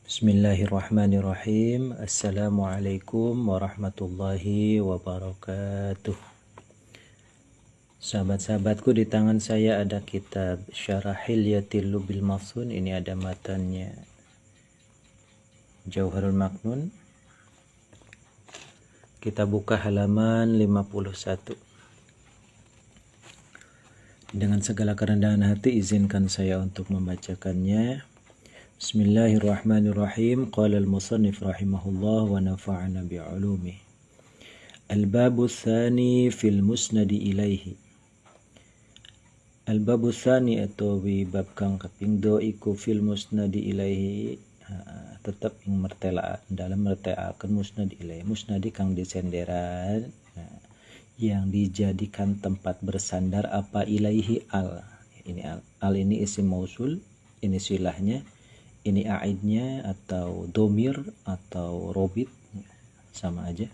Bismillahirrahmanirrahim. Assalamualaikum warahmatullahi wabarakatuh. Sahabat-sahabatku, di tangan saya ada kitab Syarah Hilyatil Lubil Mafsun. Ini ada matanya Jauharul Maknun. Kita buka halaman 51. Dengan segala kerendahan hati izinkan saya untuk membacakannya. Bismillahirrahmanirrahim. Qala al-musannif rahimahullah wa nafa'ana bi'ulumih. Al-babu tsani fil musnadi ilaihi. Al-babu tsani atau bab kang kaping do iku fil musnadi ilaihi tetap ing mertelaan dalam mertelaaken musnad ilaihi. Musnadi kang disenderan yang dijadikan tempat bersandar apa ilaihi al. Ini al. Al ini isim mausul, ini silahnya. Ini aidnya atau domir atau robit sama aja.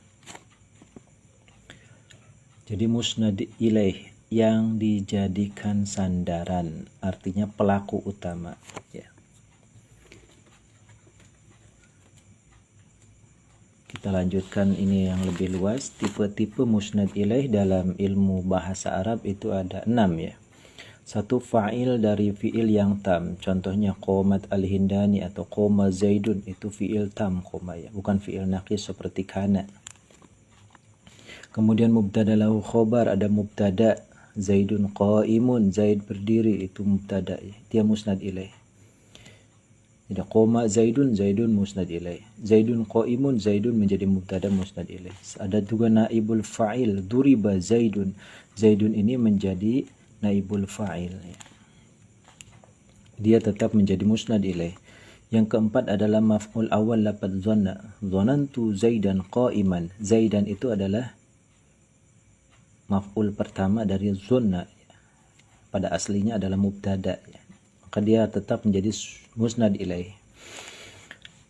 Jadi musnad ilaih yang dijadikan sandaran artinya pelaku utama ya. Kita lanjutkan ini yang lebih luas. Tipe-tipe musnad ilaih dalam ilmu bahasa Arab itu ada 6 ya. Satu, fa'il dari fi'il yang tam. Contohnya qomat al-hindani atau qoma zaidun, itu fi'il tam qoma ya, bukan fi'il naqis seperti kana. Kemudian mubtada lahu khobar, ada mubtada zaidun qaimun, zaid berdiri, itu mubtada ya. Dia musnad ilaih. Jadi qoma zaidun, zaidun musnad ilaih. Zaidun qaimun, zaidun menjadi mubtada musnad ilaih. Ada juga naibul fa'il, duriba zaidun. Zaidun ini menjadi naibul fa'il ya. Dia tetap menjadi musnad ilaih. Yang keempat adalah maf'ul awal lafaz dhanna. Dhanantu zaidan qa'iman. Zaidan itu adalah maf'ul pertama dari dhanna ya. Pada aslinya adalah mubtada ya. Maka dia tetap menjadi musnad ilaih.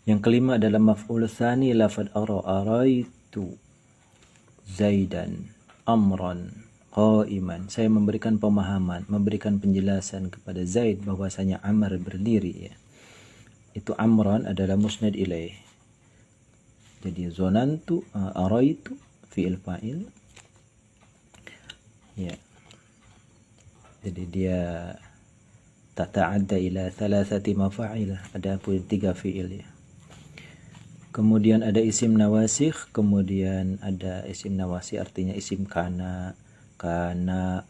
Yang kelima adalah maf'ul tsani lafaz araitu zaidan amran qaiman. Saya memberikan pemahaman, memberikan penjelasan kepada Zaid bahwasanya Amr berdiri ya. Itu amran adalah musnad ilaih. Jadi zonantu araitu fi'il fa'il ya. Jadi dia tata'adda ila thalathati mafa'ilah, ada pun 3 fi'il ya. Kemudian ada isim nawasikh, kemudian ada isim nawasi artinya isim kana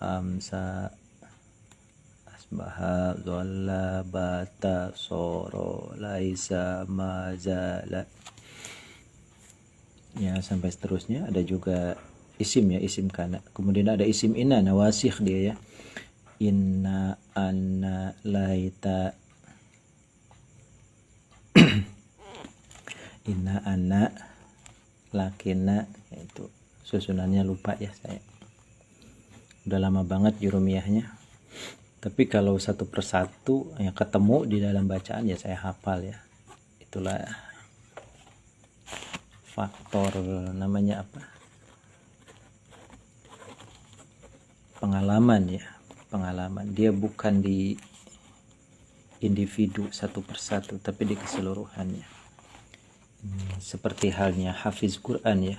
amsa asbaha dhalla bata soro laisa mazala ya sampai seterusnya. Ada juga isim ya, isim kana. Kemudian ada isim inna nawasikh dia ya, inna anna laita inna anna lakina, itu susunannya lupa ya saya, udah lama banget jurumiyahnya. Tapi kalau satu persatu yang ketemu di dalam bacaan ya saya hafal ya. Itulah faktor namanya apa, pengalaman ya. Pengalaman dia bukan di individu satu persatu tapi di keseluruhannya. Seperti halnya hafiz Quran ya.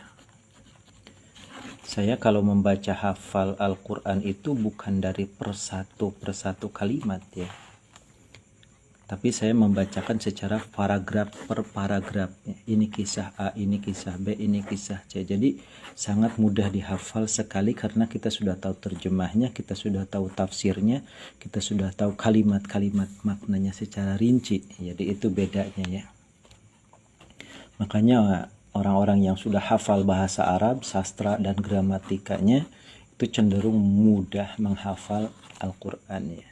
Saya kalau membaca hafal Al-Quran itu bukan dari persatu kalimat ya. Tapi saya membacakan secara paragraf per paragrafnya. Ini kisah A, ini kisah B, ini kisah C. Jadi sangat mudah dihafal sekali karena kita sudah tahu terjemahnya, kita sudah tahu tafsirnya, kita sudah tahu kalimat-kalimat maknanya secara rinci. Jadi itu bedanya ya. Makanya orang-orang yang sudah hafal bahasa Arab, sastra dan gramatikanya itu cenderung mudah menghafal Al-Quran ya.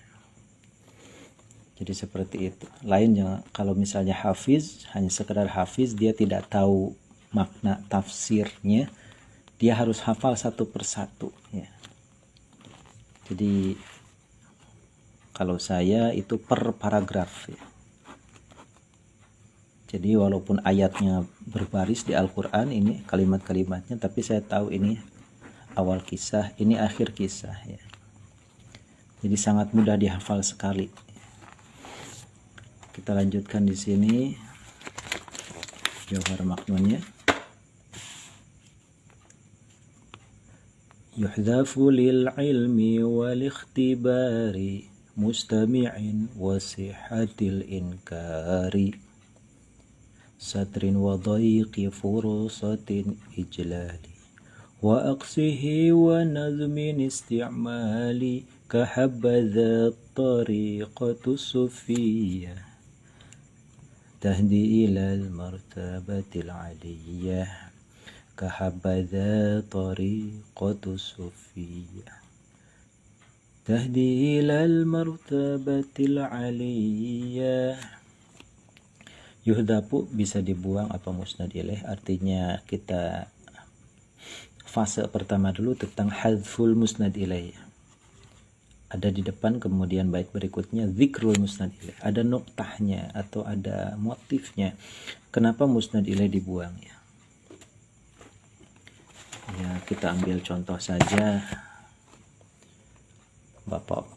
Jadi seperti itu. Lainnya kalau misalnya hafiz, hanya sekedar hafiz, dia tidak tahu makna tafsirnya, dia harus hafal satu persatu ya. Jadi kalau saya itu per paragraf ya. Jadi walaupun ayatnya berbaris di Al-Quran ini kalimat-kalimatnya, tapi saya tahu ini awal kisah, ini akhir kisah ya. Jadi sangat mudah dihafal sekali. Kita lanjutkan di sini. Jauhar maknunnya. Yuhdhafu lil ilmi wal ikhtibari mustami'in wa sihatil inkari satrin wa dayqi furusatin ijlali wa aqsihi wa nazmin isti'mali kahabadha tariqatu sufiyah tahdi ilal martabatil aliyah kahabadha tariqatu sufiyah tahdi ilal martabatil aliyah. Yuhdapu bisa dibuang apa musnad ilaih, artinya kita fase pertama dulu tentang hadful musnad ilaih. Ada di depan, kemudian bait berikutnya zikrul musnad ilaih. Ada noktahnya atau ada motifnya. Kenapa musnad ilaih dibuang ya? Ya, kita ambil contoh saja. Bapak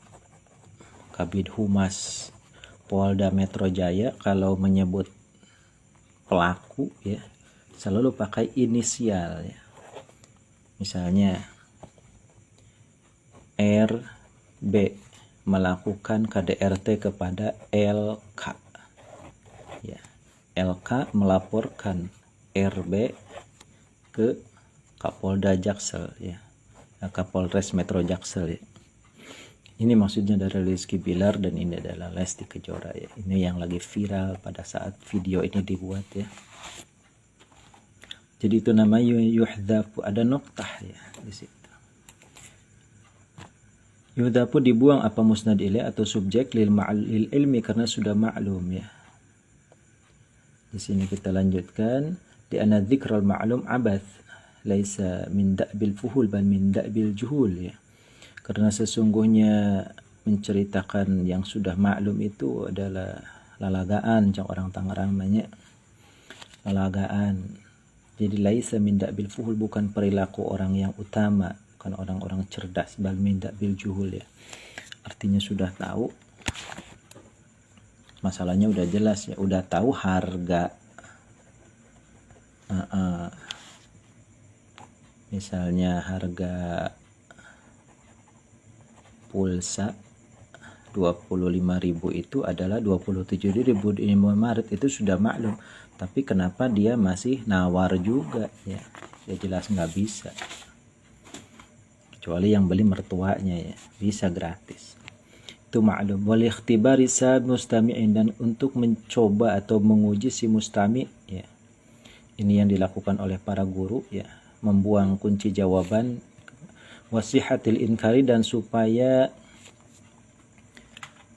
Kabid Humas Polda Metro Jaya kalau menyebut pelaku ya selalu pakai inisial ya. Misalnya RB melakukan KDRT kepada LK ya. LK melaporkan RB ke Kapolda Jaksel ya. Kapolres Metro Jaksel ya. Ini maksudnya dari Rizky Bilar dan ini adalah Lesti Kejora ya. Ini yang lagi viral pada saat video ini dibuat ya. Jadi itu namanya yuhdhafu, ada noktah ya di situ. Yuhdhafu dibuang apa musnad ilaih atau subjek lil ilmi karena sudah maklum ya. Di sini kita lanjutkan di anna dzikral ma'lum abath laisa min da'bil fuhul bal min da'bil juhul ya. Karena sesungguhnya menceritakan yang sudah maklum itu adalah lalagaan, yang orang Tangerang namanya lalagaan. Jadi laisa min da'bil fuhul, bukan perilaku orang yang utama, bukan orang-orang cerdas, bal min da'bil juhul ya. Artinya sudah tahu, masalahnya udah jelas ya, udah tahu harga. Misalnya harga pulsa 25.000 itu adalah 27.000 di Maret, itu sudah maklum, tapi kenapa dia masih nawar juga ya? Ya jelas nggak bisa, kecuali yang beli mertuanya ya, bisa gratis, itu maklum. Wal ikhtibari mustami'in, dan untuk mencoba atau menguji si mustami ya, ini yang dilakukan oleh para guru ya, membuang kunci jawaban, wasihatil inkari, dan supaya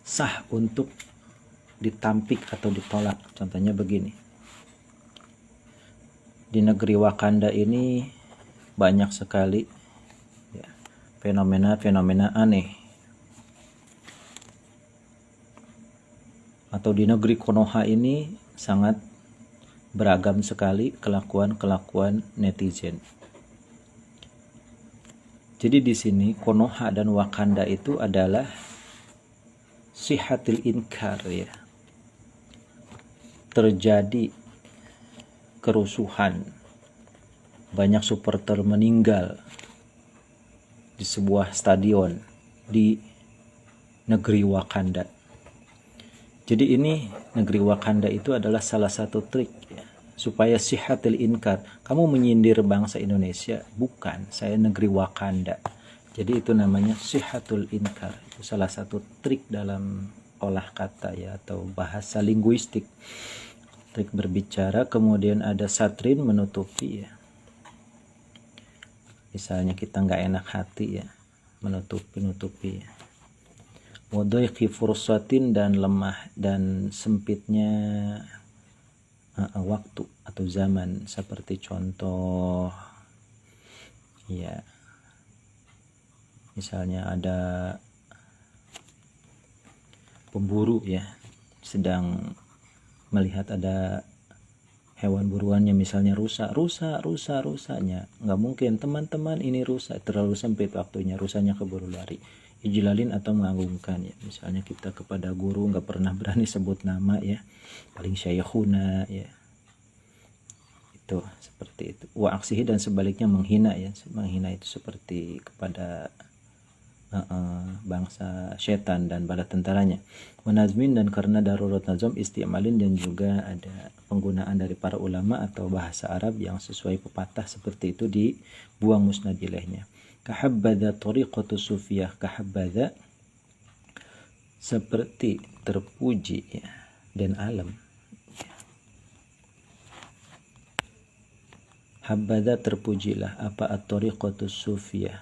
sah untuk ditampik atau ditolak. Contohnya begini, di negeri Wakanda ini banyak sekali ya, fenomena-fenomena aneh. Atau di negeri Konoha ini sangat beragam sekali kelakuan-kelakuan netizen. Jadi di sini Konoha dan Wakanda itu adalah sihatil inkar ya. Terjadi kerusuhan, banyak supporter meninggal di sebuah stadion di negeri Wakanda. Jadi ini negeri Wakanda itu adalah salah satu trik ya, supaya sihatil inkar. Kamu menyindir bangsa Indonesia? Bukan, saya negeri Wakanda. Jadi itu namanya sihatul inkar. Itu salah satu trik dalam olah kata ya, atau bahasa linguistik. Trik berbicara. Kemudian ada satrin, menutupi ya. Misalnya kita nggak enak hati ya, menutupi ya. Wadaiqi fursatin, dan lemah dan sempitnya waktu atau zaman, seperti contoh ya, misalnya ada pemburu ya, sedang melihat ada hewan buruannya, misalnya rusanya, nggak mungkin teman-teman ini rusa, terlalu sempit waktunya, rusanya keburu lari. Ijlalin atau mengagungkan ya, misalnya kita kepada guru nggak pernah berani sebut nama ya, paling syayikhuna ya, Tuh, seperti itu. Wa aksihi, dan sebaliknya menghina ya. Menghina itu seperti kepada bangsa setan dan bala tentaranya. Wanazmin, dan karena darurat nazam isti'malin, dan juga ada penggunaan dari para ulama atau bahasa Arab yang sesuai pepatah seperti itu dibuang musnad ilaihnya. Kahabbadha tariqatu sufiyah, kahabbadha seperti terpuji ya, dan alam. Habbadha terpujilah apa at-tariqatu sufiyah,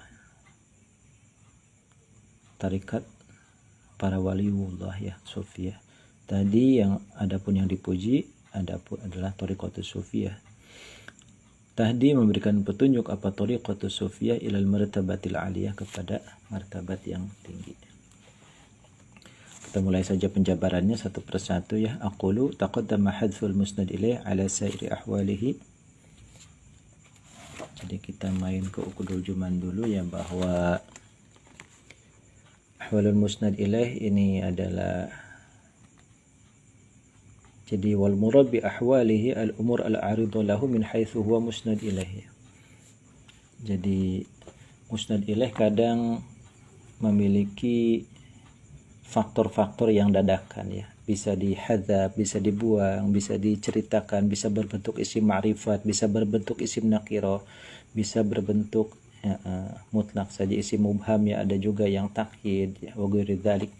tarikat para waliullah ya, sufiyah. Tadi yang adapun yang dipuji adapun adalah tariqatu sufiyah. Tadi memberikan petunjuk apa tariqatu sufiyah ilal martabatil aliyah, kepada martabat yang tinggi. Kita mulai saja penjabarannya satu persatu ya. Aqulu taqaddama hadful musnad ilaih ala sairi ahwalihi. Jadi kita main ke ukudul juman dulu ya, bahwa ahwalul musnad ilaih ini adalah, jadi wal murad bi ahwalihi al umur al aridu lahu min haitsu huwa musnad ilaih. Jadi musnad ilaih kadang memiliki faktor-faktor yang dadakan ya, bisa dihadzab, bisa dibuang, bisa diceritakan, bisa berbentuk isim ma'rifat, bisa berbentuk isim nakiro, bisa berbentuk mutlak saja isim mubham ya, ada juga yang takhid ya, wa ghairi dzalik.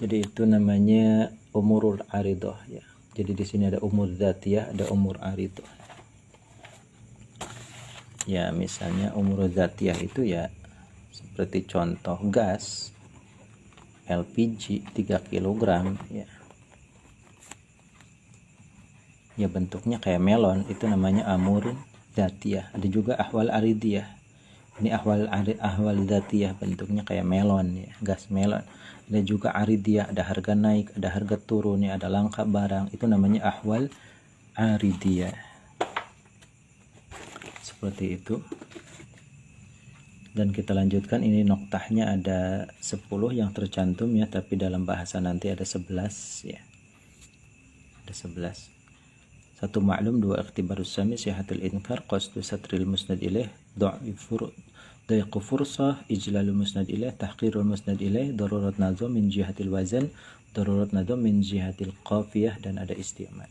Jadi itu namanya umurul aridah ya. Jadi di sini ada umur dzatiyah, ada umur aridah. Ya, misalnya umur dzatiyah itu ya seperti contoh gas LPG 3 kg ya. Ya bentuknya kayak melon, itu namanya amurun dzatiyah. Ada juga ahwal aridiyah. Ini ahwal dzatiyah, bentuknya kayak melon ya, gas melon. Ada juga aridiyah, ada harga naik, ada harga turun ya, ada langka barang. Itu namanya ahwal aridiyah. Seperti itu. Dan kita lanjutkan, ini noktahnya ada 10 yang tercantum ya, tapi dalam bahasa nanti ada 11 ya. Ada 11. Satu ma'lum, dua ikhtibarus sami, sihatul inkar, qasdu satril musnad ilaih, daiqu fursah, ijlalul musnad ilaih, tahqirul musnad ilaih, darurat nazam min jihatil wazan, darurat nazam min jihatil qafiyah, dan ada isti'mal.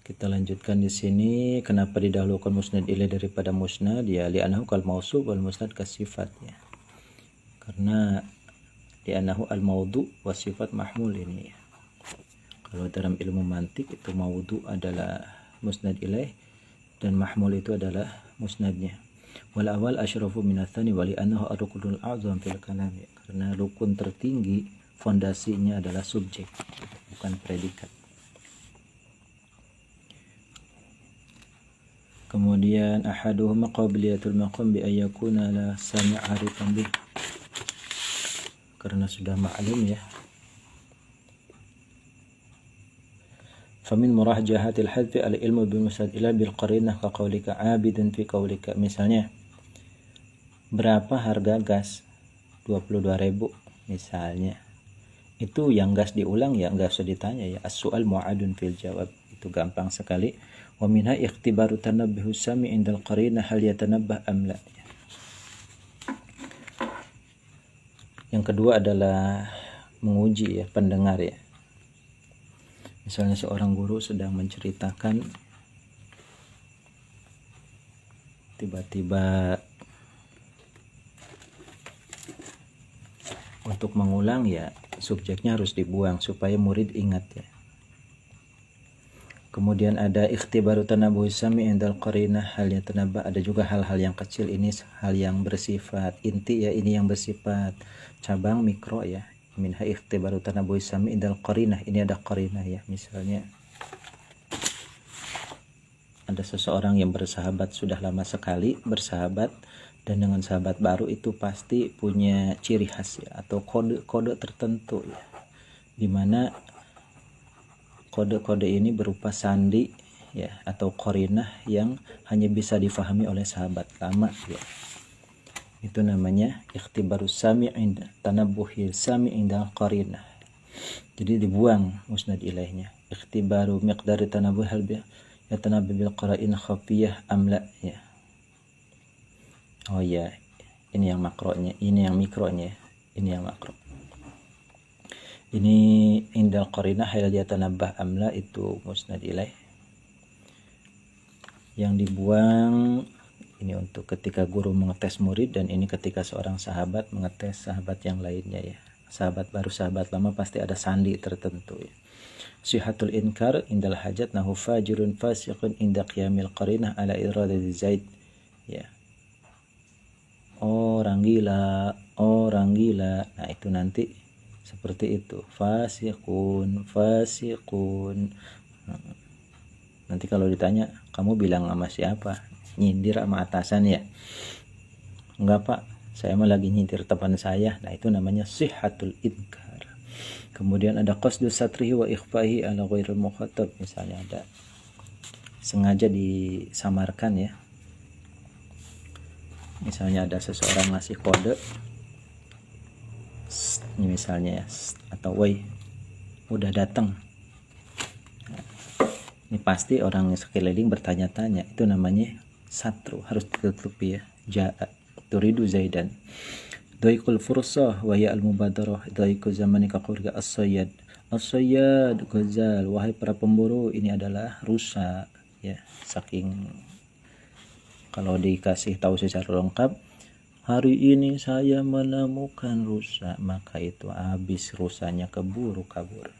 Kita lanjutkan di sini, kenapa didahulukan musnad ilaih daripada musnad ya, li'annahu kal mausuf wal musnad kasifat ya. Karena li'annahu al maudu wa sifat mahmul ini ya. Kalau dalam ilmu mantik itu maudu adalah musnad ilaih dan mahmul itu adalah musnadnya. Wal awal asyrafu min ats-tsani wa li'annahu ar-rukunul a'zam fil kalam ya. Karena rukun tertinggi fondasinya adalah subjek, bukan predikat. Kemudian ahaduhuma qabiliyatul maqam bi ayyakuna la sami' arifan bih. Karena sudah maklum ya. Famin murahjahatil hadfi al ilmu bi musnad ila bil qarinah ka qaulika abidun fi qaulika. Misalnya berapa harga gas? 22.000 misalnya. Itu yang gas diulang ya, enggak usah ditanya ya. As-su'al mu'adun fil jawab. Itu gampang sekali. Wa minha ikhtibaru tanabbuhus sami indal qarinah hal yatanabbah am la. Yang kedua adalah menguji ya pendengar ya. Misalnya seorang guru sedang menceritakan, tiba-tiba untuk mengulang ya subjeknya harus dibuang supaya murid ingat ya. Kemudian ada ikhtibaru tanabbuh sami indal qarinah hal yatanabba, ada juga hal-hal yang kecil, ini hal yang bersifat inti ya, ini yang bersifat cabang mikro ya. Minha ikhtibaru tanabbuh sami indal qarinah, ini ada qarinah ya. Misalnya ada seseorang yang bersahabat sudah lama sekali bersahabat, dan dengan sahabat baru itu pasti punya ciri khas ya, atau kode-kode tertentu ya, dimana kode-kode ini berupa sandi ya, atau qarinah yang hanya bisa difahami oleh sahabat lama ya. Itu namanya ikhtibarus sami' inda tanabbuhil sami' inda qarinah. Jadi dibuang musnad ilaihnya. Ikhtibaru miqdari tanabuh hal yatanabu bil qara'in khafiyah amla ya. Oh ya, ini yang makronya, ini yang mikronya, ini yang makro. Ini indal qarinah hal yatanabah amla itu musnad ilaih. Yang dibuang ini untuk ketika guru mengetes murid, dan ini ketika seorang sahabat mengetes sahabat yang lainnya ya. Sahabat baru, sahabat lama pasti ada sandi tertentu ya. Sihatul inkar indal hajat nahu fajirun fasiqun inda qiyamil qarinah ala iradati zaid ya. Orang gila, orang gila. Nah, itu nanti seperti itu. Fasiqun, fasiqun. Nanti kalau ditanya, kamu bilang sama siapa? Nyindir sama atasan ya? Enggak pak, saya mah lagi nyindir teman saya. Nah, itu namanya sihatul inkar. Kemudian ada qasdu satrihi wa ikhfahi ala ghairil mukhatab. Misalnya ada sengaja disamarkan ya. Misalnya ada seseorang ngasih kode, ini misalnya ya, atau woi udah datang. Ini pasti orang sekeliling bertanya-tanya, itu namanya satru, harus ditutupi ya. Ja'a turidu zaidan. Dhaikul fursah wa ya al-mubadarah, dhaiku zamanika qurga as-sayyad. As-sayyad ghazal, wahai para pemburu, ini adalah rusa ya. Saking kalau dikasih tahu secara lengkap, hari ini saya menemukan rusa, maka itu habis rusanya, keburu kabur.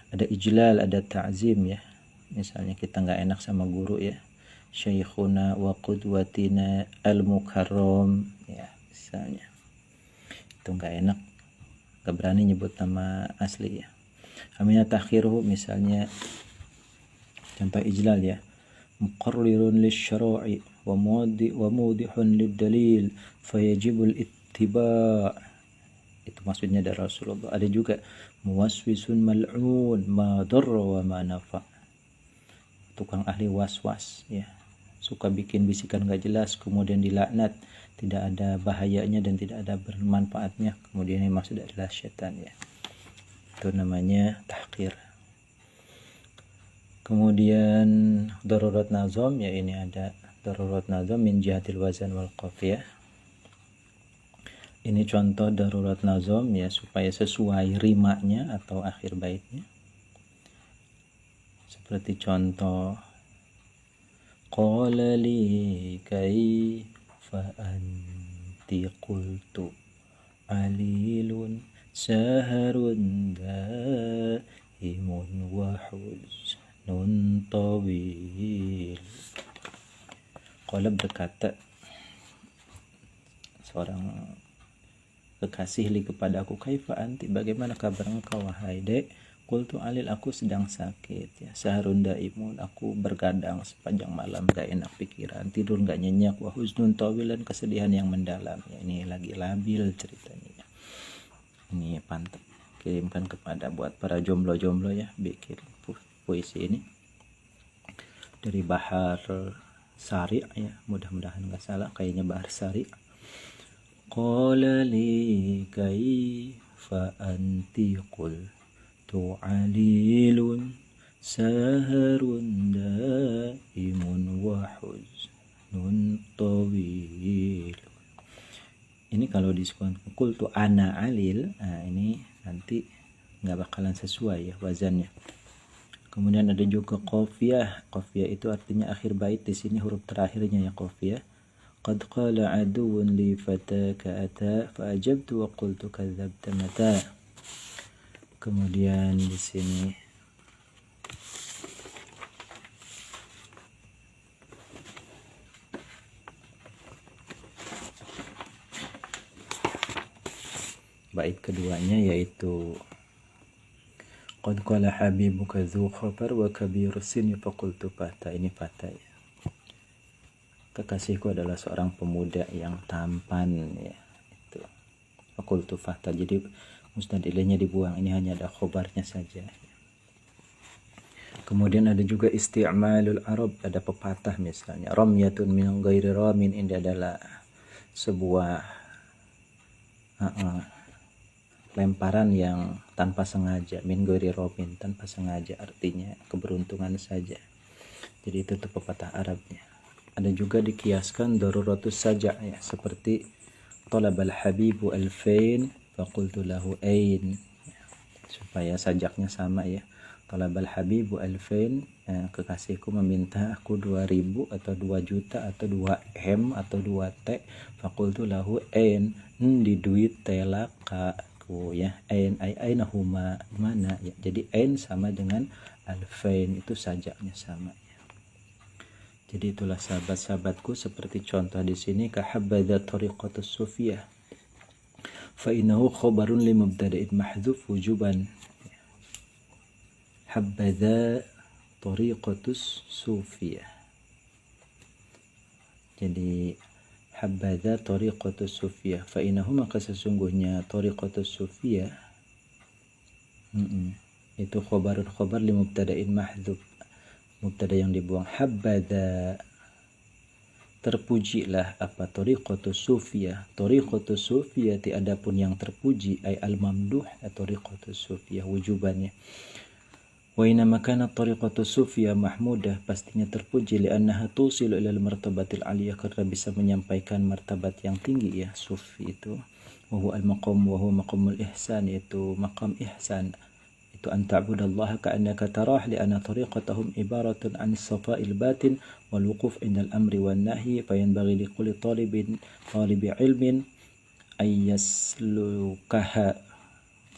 Ada ijlal, ada ta'zim ya. Misalnya kita nggak enak sama guru ya, syekhuna wa qudwatina al-mukarram ya, misalnya itu nggak enak, nggak berani nyebut nama asli ya. Amina takhiruhu, misalnya contoh ijlal ya, muqarrirun lisyara'i wa mudihun lid-dalil fayajibul ittiba', itu maksudnya dari Rasulullah. Ada juga muwaswisun mal'un ma darra wa ma nafa', tukang ahli was-was ya, suka bikin bisikan gak jelas kemudian dilaknat, tidak ada bahayanya dan tidak ada bermanfaatnya, kemudian yang maksud adalah syaitan ya. Itu namanya tahqir. Kemudian darurat nazam ya, ini ada darurat nazam min jihatil wazan wal qafiyah. Ini contoh darurat nazam ya, supaya sesuai rimanya atau akhir baitnya. Seperti contoh qala li kaifa anti qultu alilun saharun daimun wa huznun tawil. Qala berkata, seorang kekasih li kepada aku, kaifa anti, bagaimana kabar engkau wahai dek? Qultu alil, aku sedang sakit ya. Saharun daimun, aku bergadang sepanjang malam, gak enak pikiran, tidur gak nyenyak. Wa huznun tawilan, kesedihan yang mendalam ya. Ini lagi labil ceritanya. Ini pantau, kirimkan kepada buat para jomblo-jomblo ya, bikin puisi ini dari Bahar Sari ya, mudah-mudahan gak salah, kayaknya Bahar Sari. Qala li kaifa anti qultu alilun saharun daimun wa huznun tawil. Ini kalau diskon qultu ana alil, nah ini nanti nggak bakalan sesuai ya wazannya. Kemudian ada juga qafiyah. Qafiyah itu artinya akhir bait, di sini huruf terakhirnya ya qafiyah. Qad qala aduun li fataka ata fa ajabtu wa qultu kadzabta mata. Kemudian di sini bait keduanya yaitu qad qala habibuka dzu khabar wa kabir sin fa qultu fata. Ini fata ya. Kekasihku adalah seorang pemuda yang tampan ya, itu qultu fata. Jadi musnad ilaihnya dibuang, ini hanya ada khobarnya saja. Kemudian ada juga isti'malul arab, ada pepatah misalnya ramyatun min ghairi ramin, ini adalah sebuah lemparan yang tanpa sengaja, min ghairi robin, tanpa sengaja, artinya keberuntungan saja. Jadi itu tuh pepatah Arabnya. Ada juga dikiaskan daruratus saja ya, seperti talabal habibu alfain faqultu lahu ain, supaya sajaknya sama ya. Talabal habibu alfain, kekasihku meminta aku 2000 atau 2 juta atau 2 M atau 2 T, faqultu lahu ain, di duit telaka aku ya, ain ainahuma, mana ya. Jadi ain sama dengan alfain, itu sajaknya sama. Jadi itulah sahabat-sahabatku, seperti contoh di sini, kahabadha tariqatus sufiyah fa innahu khabarun li mubtada'in mahdhuf wujuban. Habadha tariqatus sufiyah. Jadi habadha tariqatus sufiyah fa innahu, maka sesungguhnya tariqatus sufiyah itu khabar li mubtada'in mahdhuf, mubtada yang dibuang. Habadha, terpujilah apa, tariqatus sufiyah, tariqatus sufiyah, tiada pun yang terpuji, ay al-mamduh tariqatus sufiyah wujubannya. Wa inna makana tariqatus sufiyah mahmudah, pastinya terpuji, li'annaha tusilu ilal martabatil aliyah, karena bisa menyampaikan martabat yang tinggi ya, sufi itu. Wa huwa al-maqam wa huwa maqamul ihsan, yaitu maqam ihsan, itu an ta'budallaha ka'annaka tarah, li'anna tariqatahum ibaratun an safa'il batin wal wuquf indal amri wan nahyi, fayanbaghi likulli talibi ilmin ay yaslukaha,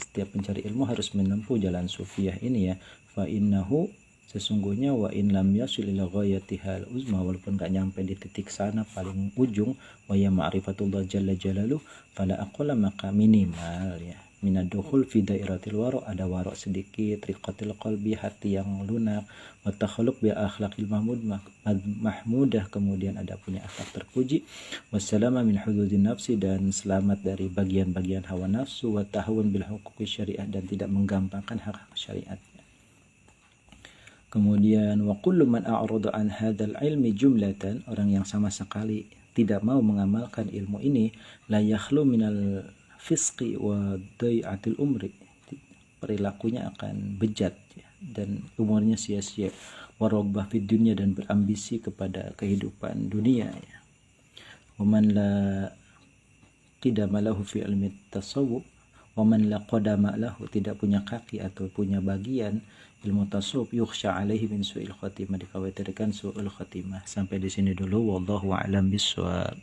setiap pencari ilmu harus menempuh jalan sufiyah ini ya. Fa innahu, sesungguhnya, wa in lam yasil ila ghayatihal uzma, walaupun gak nyampe di titik sana paling ujung, wa ya ma'rifatullah jalla jalaluh, fala aqalla, maka minimal ya, minadukhul fi dairatil waro, ada waro sedikit, riqatil qalbi, hati yang lunak, wa takhalluq bi akhlaqil mahmudah, kemudian ada punya akhlak terpuji, wassalama min hududin nafsi, dan selamat dari bagian-bagian hawa nafsu, wa tahawun bil huquqi syariah, dan tidak menggampangkan hak-hak syariat. Kemudian wa kullu man a'rada an hadzal ilmi jumlatan, orang yang sama sekali tidak mau mengamalkan ilmu ini, la yakhlu minal fisqi wa dai'atil umri, perilakunya akan bejat ya, dan umurnya sia-sia, wa raghbah fid dunya, dan berambisi kepada kehidupan dunia ya. Wa man la qidama lahu fi ilmi tasawuf, wa man la qadama lahu, tidak punya kaki atau punya bagian ilmu tasawuf, yukhsha alaihi min su'il khatimah, dikhawatirkan su'ul khatimah. Sampai di sini dulu, wallahu a'lam bishawab.